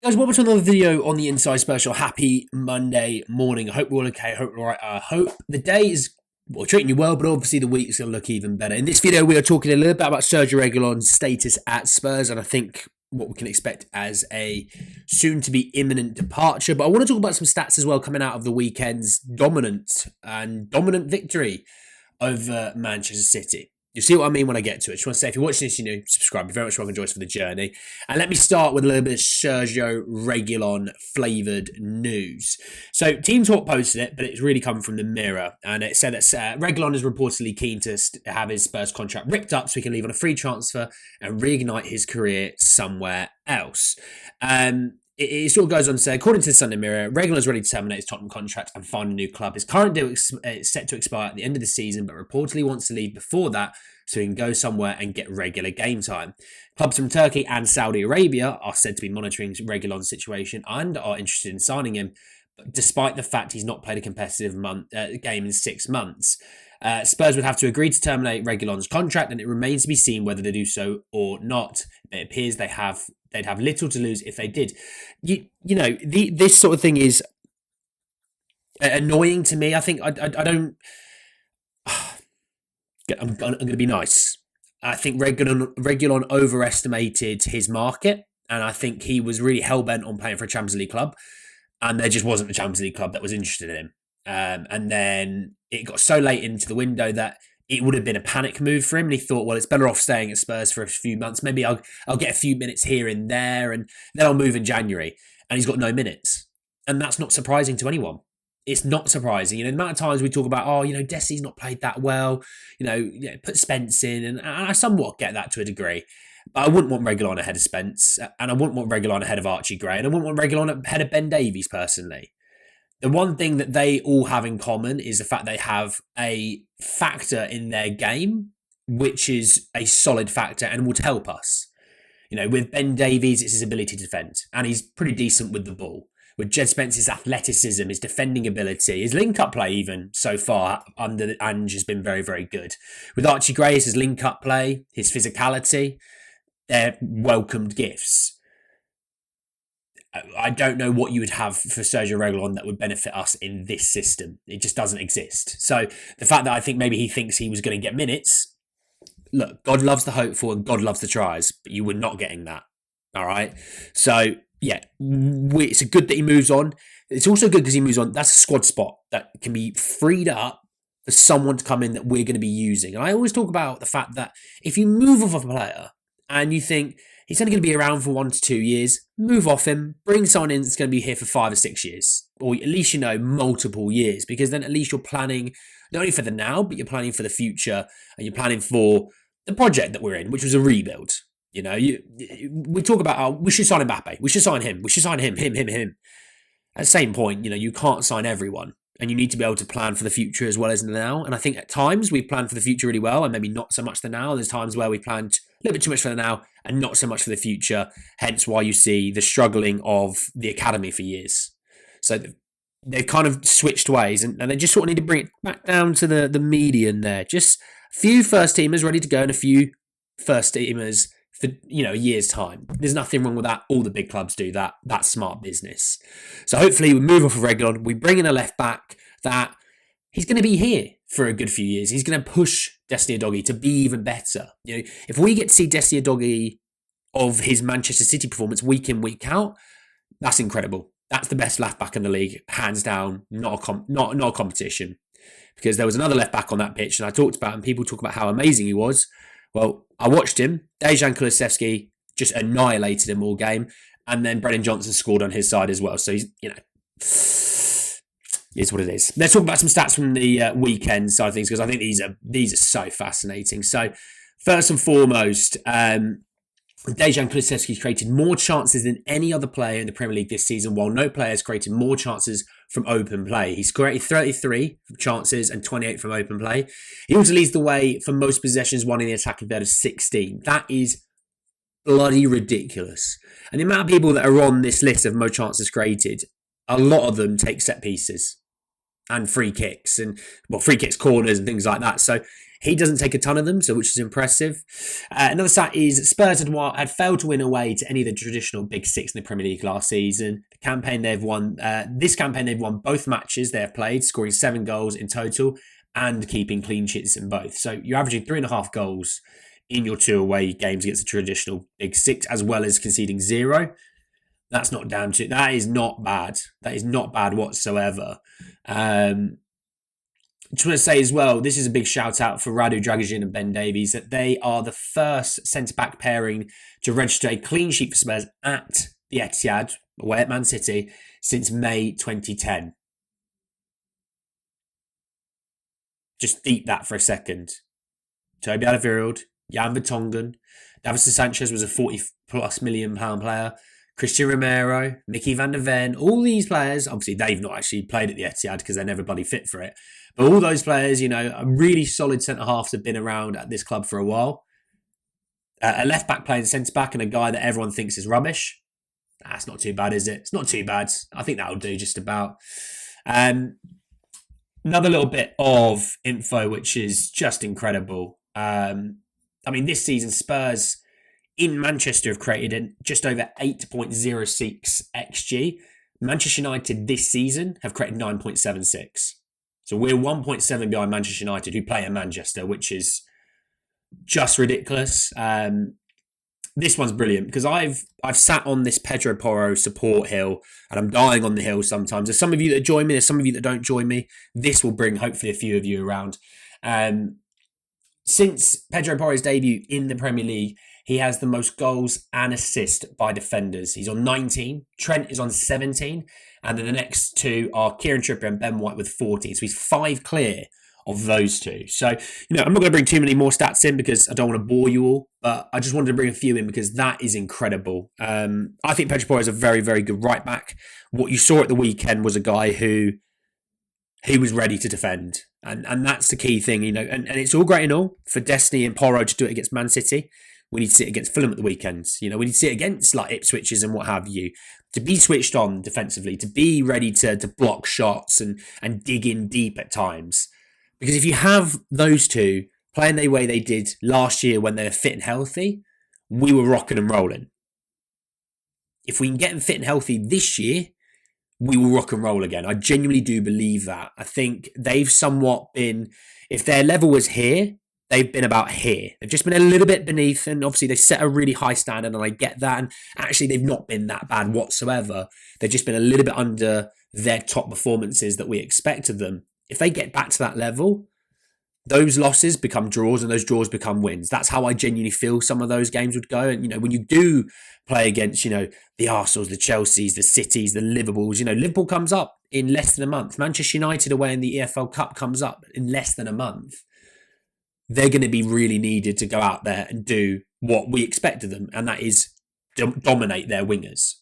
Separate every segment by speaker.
Speaker 1: Guys, welcome to another video on the Inside Special. Happy Monday morning. I hope we're all okay. I hope we're all right. I hope the day is treating you well, but obviously the week's going to look even better. In this video, we are talking a little bit about Sergio Reguilon's status at Spurs, and I think what we can expect as a soon-to-be imminent departure. But I want to talk about some stats as well coming out of the weekend's dominant victory over Manchester City. You'll see what I mean when I get to it. Just want to say, if you're watching this, subscribe. You're very much welcome to join us for the journey. And let me start with a little bit of Sergio Reguilon flavoured news. So Team Talk posted it, but it's really come from the Mirror. And it said that Reguilon is reportedly keen to have his Spurs contract ripped up so he can leave on a free transfer and reignite his career somewhere else. It sort of goes on to say, according to the Sunday Mirror, Reguilon is ready to terminate his Tottenham contract and find a new club. His current deal is set to expire at the end of the season, but reportedly wants to leave before that so he can go somewhere and get regular game time. Clubs from Turkey and Saudi Arabia are said to be monitoring Reguilon's situation and are interested in signing him, despite the fact he's not played a competitive game in 6 months. Spurs would have to agree to terminate Reguilon's contract, and it remains to be seen whether they do so or not. It appears they'd have little to lose if they did. This sort of thing is annoying to me. I think I don't. I'm going to be nice. I think Reguilon overestimated his market, and I think he was really hell-bent on playing for a Champions League club, and there just wasn't a Champions League club that was interested in him. And then it got so late into the window that it would have been a panic move for him. And he thought, well, it's better off staying at Spurs for a few months. Maybe I'll get a few minutes here and there, and then I'll move in January. And he's got no minutes. And that's not surprising to anyone. It's not surprising. The amount of times we talk about, Desi's not played that well. Put Spence in. And I somewhat get that to a degree. But I wouldn't want Reguilon ahead of Spence. And I wouldn't want Reguilon ahead of Archie Gray. And I wouldn't want Reguilon ahead of Ben Davies, personally. The one thing that they all have in common is the fact they have a factor in their game, which is a solid factor and would help us. With Ben Davies, it's his ability to defend, and he's pretty decent with the ball. With Jed Spence's athleticism, his defending ability, his link-up play even so far under the ange has been very, very good. With Archie Gray, his link-up play, his physicality, they're welcomed gifts. I don't know what you would have for Sergio Reguilon that would benefit us in this system. It just doesn't exist. So the fact that I think maybe he thinks he was going to get minutes, look, God loves the hopeful and God loves the tries, but you were not getting that. All right. So yeah, it's good that he moves on. It's also good because he moves on. That's a squad spot that can be freed up for someone to come in that we're going to be using. And I always talk about the fact that if you move off a player and you think he's only going to be around for 1 to 2 years, move off him, bring someone in that's going to be here for 5 or 6 years. Or at least, multiple years. Because then at least you're planning not only for the now, but you're planning for the future. And you're planning for the project that we're in, which was a rebuild. We talk about, we should sign Mbappe. We should sign him. We should sign him. At the same point, you can't sign everyone. And you need to be able to plan for the future as well as the now. And I think at times we've planned for the future really well and maybe not so much the now. There's times where we planned a little bit too much for the now and not so much for the future. Hence why you see the struggling of the academy for years. So they've kind of switched ways and they just sort of need to bring it back down to the median there. Just a few first teamers ready to go and a few first teamers for a year's time. There's nothing wrong with that. All the big clubs do that. That's smart business. So hopefully we move off of Reguilon. We bring in a left back that he's going to be here for a good few years. He's going to push Destiny Udogie to be even better. If we get to see Destiny Udogie of his Manchester City performance week in, week out, that's incredible. That's the best left back in the league, hands down. Not a competition. Because there was another left back on that pitch, and I talked about, and people talk about how amazing he was. Well, I watched him. Dejan Kulusevski just annihilated him all game. And then Brennan Johnson scored on his side as well. So he's, is what it is. Let's talk about some stats from the weekend side of things, because I think these are so fascinating. So first and foremost, Dejan Kulusevski created more chances than any other player in the Premier League this season, while no player has created more chances from open play. He's created 33 chances and 28 from open play. He also leads the way for most possessions won in the attacking third of 16. That is bloody ridiculous. And the amount of people that are on this list of most chances created, a lot of them take set pieces and free kicks, corners and things like that. So He doesn't take a ton of them, so which is impressive. Another stat is Spurs had failed to win away to any of the traditional big six in the Premier League last season. The campaign they've won, this campaign they've won both matches they have played, scoring 7 goals in total and keeping clean sheets in both. So you're averaging 3.5 goals in your 2 away games against the traditional big six, as well as conceding 0. That's not down to. That is not bad. That is not bad whatsoever. Just want to say as well, this is a big shout out for Radu Dragusin and Ben Davies, that they are the first centre-back pairing to register a clean sheet for Spurs at the Etihad, away at Man City, since May 2010. Just deep that for a second. Toby Alderweireld, Jan Vertonghen, Davinson Sanchez was a 40+ million pound player, Christian Romero, Mickey van der Ven, all these players, obviously they've not actually played at the Etihad because they're never bloody fit for it. But all those players, are really solid centre-halves have been around at this club for a while. A left-back playing centre-back and a guy that everyone thinks is rubbish. That's not too bad, is it? It's not too bad. I think that'll do just about. Another little bit of info, which is just incredible. This season, Spurs in Manchester have created just over 8.06 XG. Manchester United this season have created 9.76. So we're 1.7 behind Manchester United, who play in Manchester, which is just ridiculous. This one's brilliant because I've sat on this Pedro Porro support hill and I'm dying on the hill sometimes. There's some of you that join me, there's some of you that don't join me. This will bring hopefully a few of you around. Since Pedro Porro's debut in the Premier League, he has the most goals and assists by defenders. He's on 19. Trent is on 17. And then the next 2 are Kieran Trippier and Ben White with 14. So he's 5 clear of those 2. So, I'm not going to bring too many more stats in because I don't want to bore you all. But I just wanted to bring a few in because that is incredible. I think Pedro Porro is a very, very good right back. What you saw at the weekend was a guy who was ready to defend. And that's the key thing, and it's all great and all for Destiny and Porro to do it against Man City. We need to see it against Fulham at the weekends. We need to see it against like Ipswiches and what have you. To be switched on defensively, to be ready to block shots and dig in deep at times. Because if you have those 2 playing the way they did last year when they were fit and healthy, we were rocking and rolling. If we can get them fit and healthy this year, we will rock and roll again. I genuinely do believe that. I think they've somewhat been, if their level was here, they've been about here. They've just been a little bit beneath, and obviously they set a really high standard, and I get that. And actually, they've not been that bad whatsoever. They've just been a little bit under their top performances that we expect of them. If they get back to that level, those losses become draws, and those draws become wins. That's how I genuinely feel some of those games would go. And, when you do play against, the Arsenals, the Chelseas, the Cities, the Liverpools, Liverpool comes up in less than a month. Manchester United away in the EFL Cup comes up in less than a month. They're going to be really needed to go out there and do what we expect of them, and that is dominate their wingers.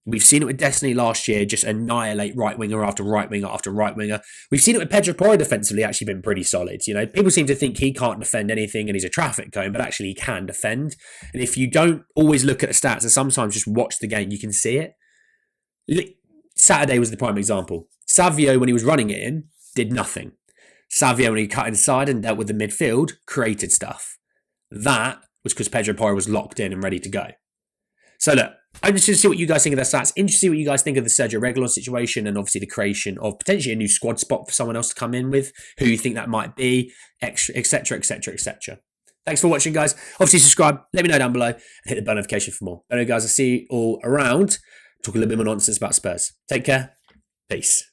Speaker 1: We've seen it with Destiny last year, just annihilate right winger after right winger after right winger. We've seen it with Pedro Porro defensively, actually been pretty solid. People seem to think he can't defend anything and he's a traffic cone, but actually he can defend. And if you don't always look at the stats and sometimes just watch the game, you can see it. Saturday was the prime example. Savio, when he was running it in, did nothing. Savio, when he cut inside and dealt with the midfield, created stuff. That was because Pedro Porro was locked in and ready to go. So look, I'm interested to see what you guys think of their stats. Interested to see what you guys think of the Sergio Reguilon situation and obviously the creation of potentially a new squad spot for someone else to come in with, who you think that might be, etc, etc, etc. Thanks for watching, guys. Obviously, subscribe. Let me know down below and hit the bell notification for more. Anyway, guys, I'll see you all around. Talk a little bit more nonsense about Spurs. Take care. Peace.